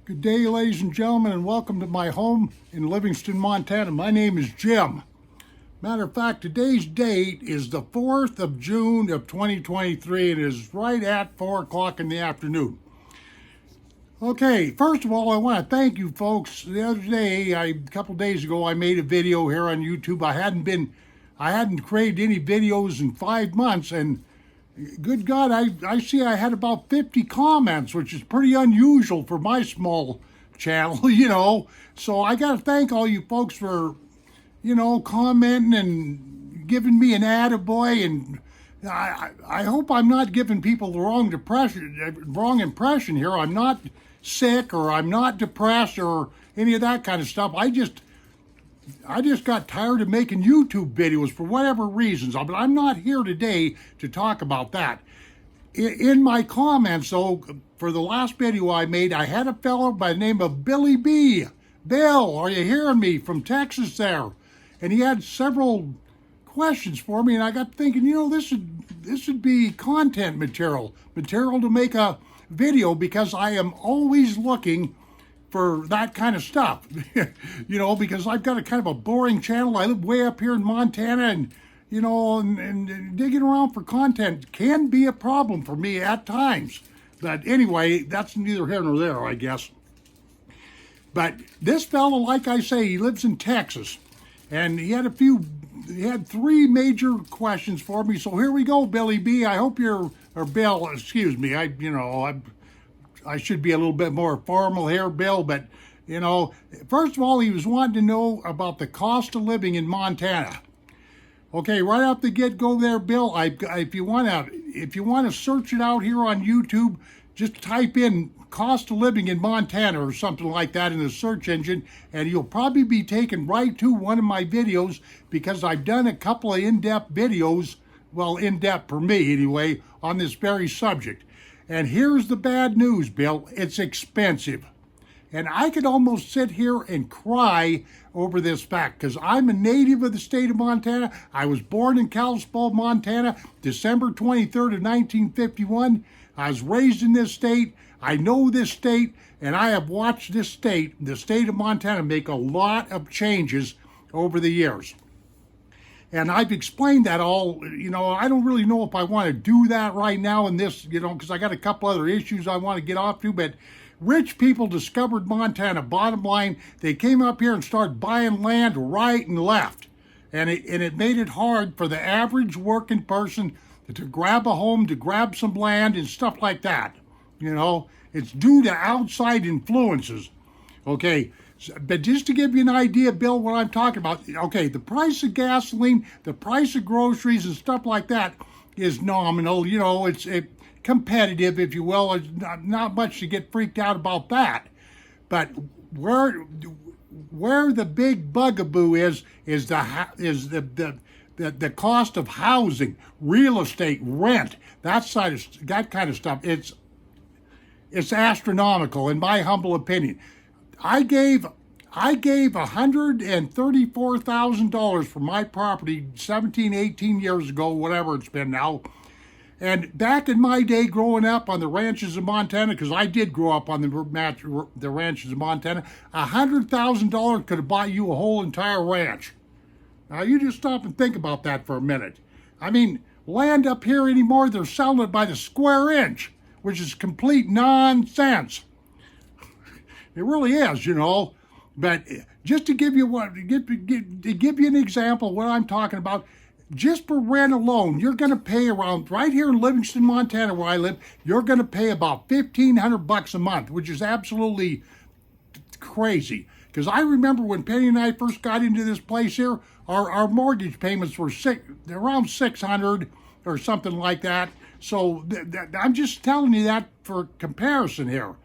Good day, ladies and gentlemen, and welcome to my home in Livingston, Montana. My name is Jim. Matter of fact, today's date is the 4th of June of 2023. It is right at 4 o'clock in the afternoon. Okay, first of all, I want to thank you folks. The other day, a couple days ago, I made a video here on YouTube. I hadn't created any videos in 5 months, and good God, I see I had about 50 comments, which is pretty unusual for my small channel, So I got to thank all you folks for, commenting and giving me an attaboy. And I hope I'm not giving people the wrong impression here. I'm not sick or I'm not depressed or any of that kind of stuff. I just got tired of making YouTube videos for whatever reasons, but I'm not here today to talk about that. In my comments, though, for the last video I made, I had a fellow by the name of Billy B. Bill, are you hearing me, from Texas there? And he had several questions for me, and I got thinking, this would be content material to make a video, because I am always looking for that kind of stuff, because I've got a kind of a boring channel. I live way up here in Montana, and and digging around for content can be a problem for me at times. But anyway, that's neither here nor there, I guess. But this fellow, like I say, he lives in Texas, and he had three major questions for me. So here we go, Billy B. I hope or Bill, excuse me. I should be a little bit more formal here, Bill, but, first of all, he was wanting to know about the cost of living in Montana. Okay, right off the get-go there, Bill, if you want to search it out here on YouTube, just type in cost of living in Montana or something like that in the search engine, and you'll probably be taken right to one of my videos, because I've done a couple of in-depth videos, well, in-depth for me anyway, on this very subject. And here's the bad news, Bill. It's expensive. And I could almost sit here and cry over this fact, because I'm a native of the state of Montana. I was born in Kalispell, Montana, December 23rd of 1951. I was raised in this state. I know this state, and I have watched this state, the state of Montana, make a lot of changes over the years. And I've explained that all, I don't really know if I want to do that right now in this, because I got a couple other issues I want to get off to, but rich people discovered Montana. Bottom line, they came up here and started buying land right and left. And it made it hard for the average working person to grab a home, to grab some land and stuff like that. It's due to outside influences. Okay. But just to give you an idea, Bill, what I'm talking about, okay, the price of gasoline, the price of groceries and stuff like that is nominal. It's competitive, if you will. It's not much to get freaked out about that. But where the big bugaboo is the cost of housing, real estate, rent, that kind of stuff. It's astronomical, in my humble opinion. I gave $134,000 for my property 17, 18 years ago, whatever it's been now. And back in my day growing up on the ranches of Montana, because I did grow up on the ranches of Montana, $100,000 could have bought you a whole entire ranch. Now you just stop and think about that for a minute. I mean, land up here anymore, they're selling it by the square inch, which is complete nonsense. It really is, But just to give you an example of what I'm talking about, just for rent alone, you're going to pay around, right here in Livingston, Montana, where I live, you're going to pay about $1,500 a month, which is absolutely crazy. Because I remember when Penny and I first got into this place here, our mortgage payments were around $600 or something like that. So I'm just telling you that for comparison here.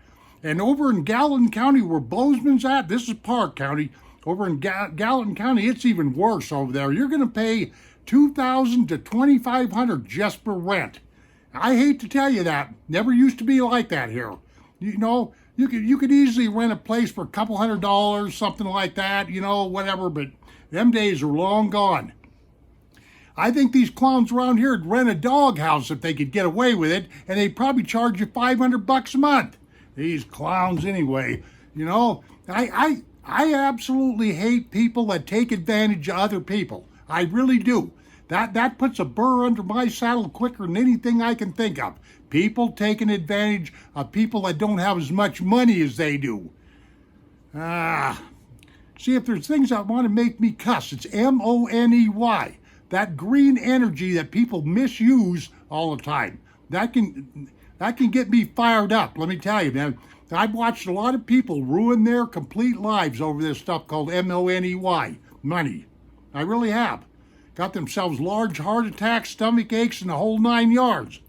And over in Gallatin County, where Bozeman's at, this is Park County. Over in Gallatin County, it's even worse over there. You're going to pay $2,000 to $2,500 just for rent. I hate to tell you that. Never used to be like that here. You could easily rent a place for a couple $100, something like that, whatever. But them days are long gone. I think these clowns around here would rent a doghouse if they could get away with it, and they'd probably charge you $500 a month. These clowns anyway. You know, I absolutely hate people that take advantage of other people. I really do. That puts a burr under my saddle quicker than anything I can think of. People taking advantage of people that don't have as much money as they do. See, if there's things that want to make me cuss, it's MONEY. That green energy that people misuse all the time. That can get me fired up, let me tell you, man. I've watched a lot of people ruin their complete lives over this stuff called MONEY, money. I really have. Got themselves large heart attacks, stomach aches, and the whole 9 yards.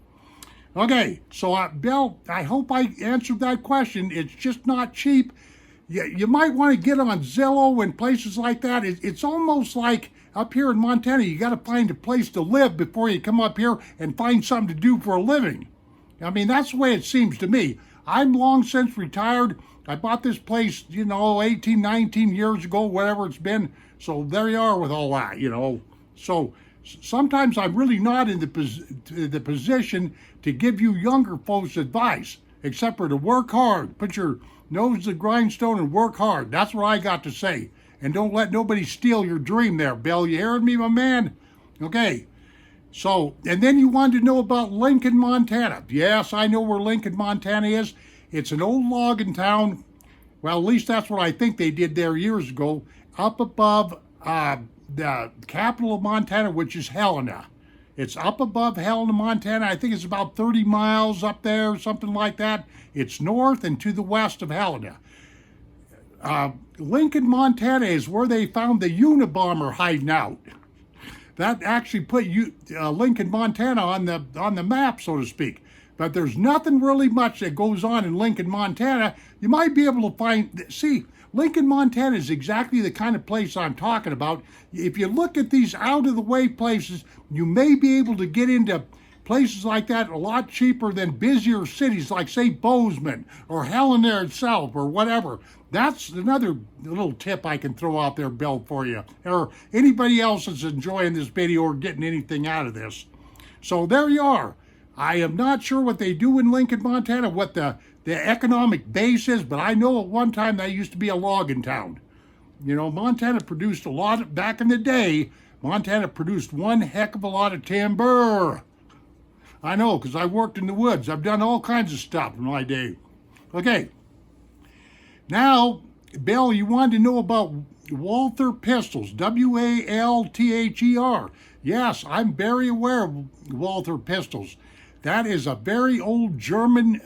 Okay, so Bill, I hope I answered that question. It's just not cheap. You might want to get on Zillow and places like that. It's almost like up here in Montana, you got to find a place to live before you come up here and find something to do for a living. I mean, that's the way it seems to me. I'm long since retired. I bought this place, 18, 19 years ago, whatever it's been. So there you are with all that, So sometimes I'm really not in the position to give you younger folks advice, except for to work hard. Put your nose to the grindstone and work hard. That's what I got to say. And don't let nobody steal your dream there, Bill. You hearing me, my man? Okay. So, and then you wanted to know about Lincoln, Montana. Yes, I know where Lincoln, Montana is. It's an old logging town. Well, at least that's what I think they did there years ago. Up above the capital of Montana, which is Helena. It's up above Helena, Montana. I think it's about 30 miles up there, something like that. It's north and to the west of Helena. Lincoln, Montana is where they found the Unabomber hiding out. That actually put Lincoln, Montana on the map, so to speak. But there's nothing really much that goes on in Lincoln, Montana. You might be able to see, Lincoln, Montana is exactly the kind of place I'm talking about. If you look at these out-of-the-way places, you may be able to get into places like that a lot cheaper than busier cities like, say, Bozeman or Helena itself or whatever. That's another little tip I can throw out there, Bill, for you, or anybody else that's enjoying this video or getting anything out of this. So there you are. I am not sure what they do in Lincoln, Montana, what the economic base is, but I know at one time that used to be a logging town. Montana produced a lot, back in the day, Montana produced one heck of a lot of timber. I know, because I worked in the woods. I've done all kinds of stuff in my day. Okay. Now, Bill, you wanted to know about Walther pistols, Walther. Yes, I'm very aware of Walther pistols. That is a very old German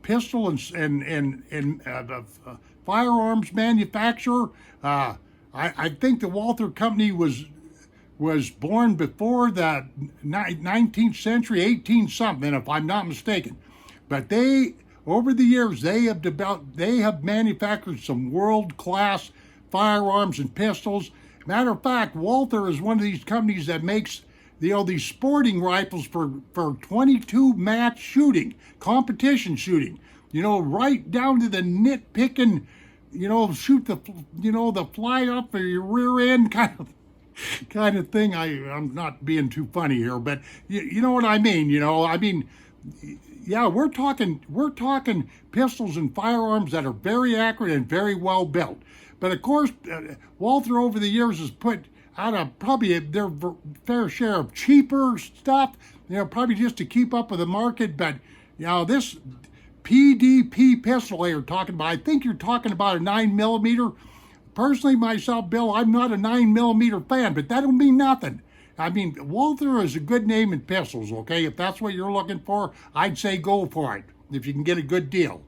pistol and firearms manufacturer. I think the Walther company was born before the 19th century, 18 something, if I'm not mistaken. But over the years, they have manufactured some world-class firearms and pistols. Matter of fact, Walther is one of these companies that makes these sporting rifles for 22 match shooting, competition shooting. Right down to the nitpicking, shoot the fly up of your rear end kind of thing. I'm not being too funny here, but you know what I mean. Yeah, we're talking pistols and firearms that are very accurate and very well built. But of course, Walther over the years has put out probably their fair share of cheaper stuff, probably just to keep up with the market. But this PDP pistol you're talking about, I think you're talking about a 9mm. Personally, myself, Bill, I'm not a 9mm fan, but that don't mean nothing. Walther is a good name in pistols, okay? If that's what you're looking for, I'd say go for it, if you can get a good deal,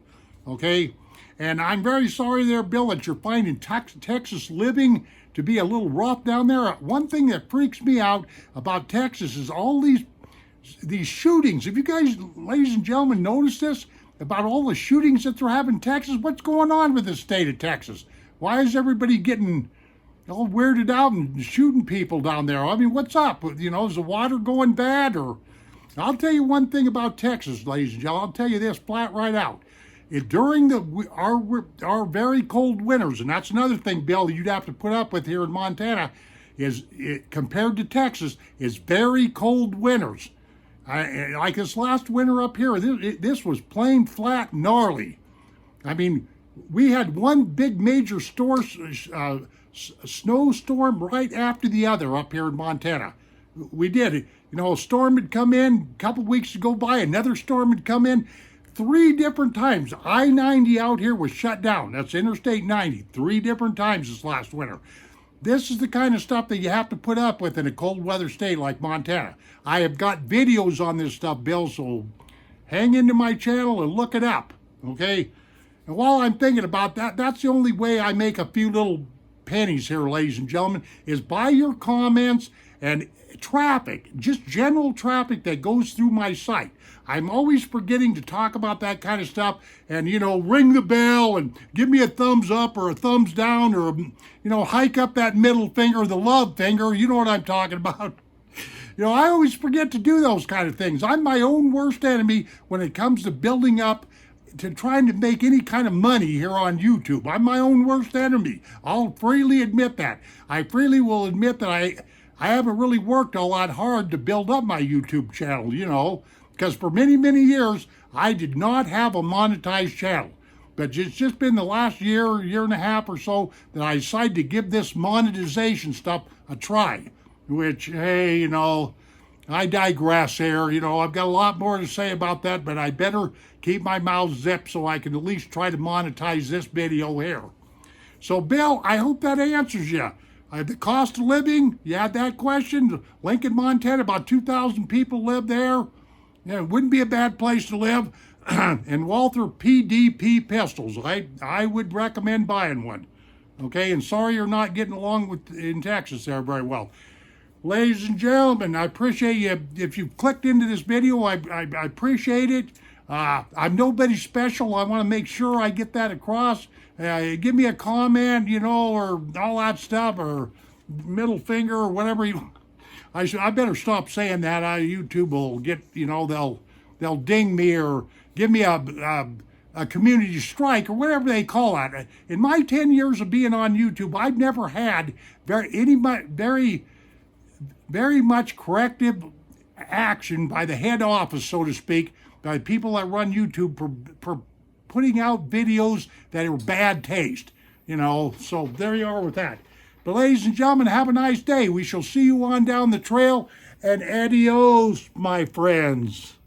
okay? And I'm very sorry there, Bill, that you're finding Texas living to be a little rough down there. One thing that freaks me out about Texas is all these shootings. Have you guys, ladies and gentlemen, noticed this? About all the shootings that they're having in Texas? What's going on with the state of Texas? Why is everybody getting all weirded out and shooting people down there? What's up? Is the water going bad? Or I'll tell you one thing about Texas, ladies and gentlemen. I'll tell you this flat right out. During our very cold winters, and that's another thing, Bill, you'd have to put up with here in Montana, compared to Texas, is very cold winters. Like this last winter up here, this was plain flat gnarly. I mean, we had one big major snowstorm right after the other up here in Montana. We did. You know, a storm had come in, a couple weeks to go by, another storm had come in. 3 different times. I-90 out here was shut down. That's Interstate 90. 3 different times this last winter. This is the kind of stuff that you have to put up with in a cold weather state like Montana. I have got videos on this stuff, Bill, so hang into my channel and look it up, okay? And while I'm thinking about that, that's the only way I make a few little pennies here, ladies and gentlemen, is by your comments and traffic, just general traffic that goes through my site. I'm always forgetting to talk about that kind of stuff and, you know, ring the bell and give me a thumbs up or a thumbs down or, you know, hike up that middle finger, the love finger. You know what I'm talking about. You know, I always forget to do those kind of things. I'm my own worst enemy when it comes to building up, to trying to make any kind of money here on YouTube. I'm my own worst enemy. I'll freely admit that. I freely will admit that I haven't really worked a lot hard to build up my YouTube channel, you know, because for many, many years, I did not have a monetized channel. But it's just been the last year, year and a half or so that I decided to give this monetization stuff a try, which, hey, you know, I digress here. You know, I've got a lot more to say about that, but I better keep my mouth zipped so I can at least try to monetize this video here. So, Bill, I hope that answers you. The cost of living, you had that question. Lincoln, Montana, about 2,000 people live there. Yeah, it wouldn't be a bad place to live. And Walther PDP pistols, I would recommend buying one. Okay, and sorry you're not getting along in Texas there very well. Ladies and gentlemen, I appreciate you. If you've clicked into this video, I appreciate it. I'm nobody special. I want to make sure I get that across. Give me a comment, you know, or all that stuff, or middle finger, or whatever you. I better stop saying that. YouTube will get, you know, they'll ding me or give me a community strike or whatever they call it. In my 10 years of being on YouTube, I've never had very much corrective action by the head office, so to speak, by people that run YouTube for putting out videos that are bad taste, you know. So there you are with that. But ladies and gentlemen, have a nice day. We shall see you on down the trail, and adios, my friends.